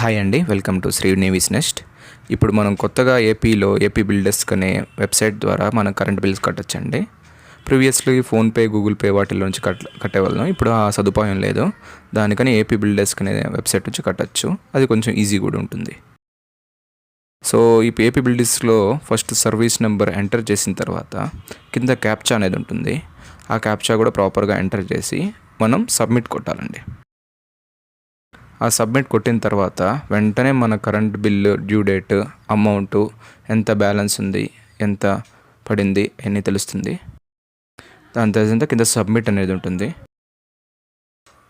Hi అండి, welcome to Srinivas NEFT. ఇప్పుడు మనం కొత్తగా ఏపీలో ఏపీ బిల్ డెస్క్ అనే వెబ్సైట్ ద్వారా మనం కరెంట్ బిల్స్ కట్టొచ్చండి. ప్రీవియస్లీ ఫోన్పే, గూగుల్ పే వాటిల్లో నుంచి కట్టేవాళ్ళం. ఇప్పుడు ఆ సదుపాయం లేదు. దానికని ఏపీ బిల్ డెస్క్ అనే వెబ్సైట్ నుంచి కట్టచ్చు. అది కొంచెం ఈజీ కూడా ఉంటుంది. సో ఈ ఏపీ బిల్ డెస్క్లో ఫస్ట్ సర్వీస్ నెంబర్ ఎంటర్ చేసిన తర్వాత కింద క్యాప్చా అనేది ఉంటుంది. ఆ క్యాప్చా కూడా ప్రాపర్గా ఎంటర్ చేసి మనం సబ్మిట్ కొట్టాలండి. ఆ సబ్మిట్ కొట్టిన తర్వాత వెంటనే మన current bill due date, amount, ఎంత బ్యాలెన్స్ ఉంది, ఎంత పడింది అన్నీ తెలుస్తుంది. దాని తర్వాత కింద సబ్మిట్ అనేది ఉంటుంది.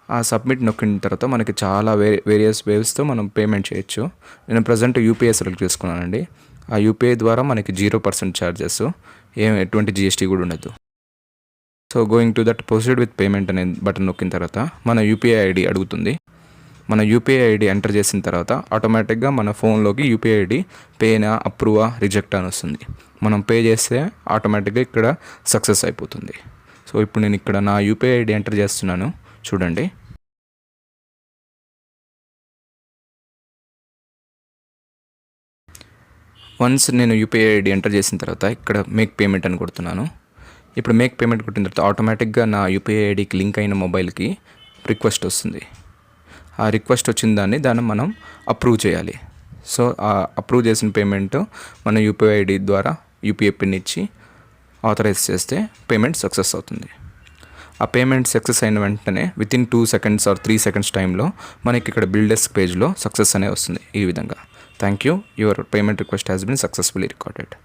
ఆ సబ్మిట్ నొక్కిన తర్వాత మనకి చాలా వేరియస్ వేవ్స్తో మనం పేమెంట్ చేయొచ్చు. నేను ప్రజెంట్ యూపీఐ సెలెక్ట్ చేసుకున్నానండి. ఆ యూపీఐ ద్వారా మనకి 0% ఛార్జెస్, ఎటువంటి జిఎస్టీ కూడా ఉండదు. So going to that proceed with payment అనే బటన్ నొక్కిన తర్వాత మన యూపీఐ ఐడి అడుగుతుంది. మన యూపీఐ ఐడి ఎంటర్ చేసిన తర్వాత ఆటోమేటిక్గా మన ఫోన్లోకి యూపీఐ ఐడి పేనా, అప్రూవా, రిజెక్ట్ అని వస్తుంది. మనం పే చేస్తే ఆటోమేటిక్గా ఇక్కడ సక్సెస్ అయిపోతుంది. సో ఇప్పుడు నేను ఇక్కడ నా యూపీఐ ఐడి ఎంటర్ చేస్తున్నాను, చూడండి. వన్స్ నేను యూపీఐ ఐడి ఎంటర్ చేసిన తర్వాత ఇక్కడ మేక్ పేమెంట్ అని కొడుతున్నాను. ఇప్పుడు మేక్ పేమెంట్ కొట్టిన తర్వాత ఆటోమేటిక్గా నా యూపీఐ ఐడికి లింక్ అయిన మొబైల్కి రిక్వెస్ట్ వస్తుంది. ఆ రిక్వెస్ట్ వచ్చిన దాన్ని మనం అప్రూవ్ చేయాలి. సో ఆ అప్రూవ్ చేసిన పేమెంట్ మన యూపీఐ ఐడి ద్వారా యూపీఐ పిన్ ఇచ్చి ఆథరైజ్ చేస్తే పేమెంట్ సక్సెస్ అవుతుంది. ఆ పేమెంట్ సక్సెస్ అయిన వెంటనే వితిన్ 2 seconds ఆర్ 3 seconds టైంలో మనకి ఇక్కడ బిల్ డెస్క్ పేజ్లో సక్సెస్ అనే వస్తుంది. ఈ విధంగా thank you, your payment request has been successfully recorded.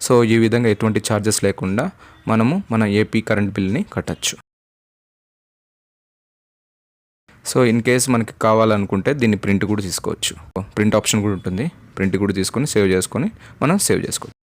So ఈ విధంగా ఎటువంటి ఛార్జెస్ లేకుండా మనము మన ఏపీ కరెంట్ బిల్ని కట్టచ్చు. సో ఇన్ కేస్ మనకి కావాలనుకుంటే దీన్ని ప్రింట్ కూడా తీసుకోవచ్చు. ప్రింట్ ఆప్షన్ కూడా ఉంటుంది. ప్రింట్ కూడా తీసుకొని సేవ్ చేసుకొని మనం సేవ్ చేసుకోవచ్చు.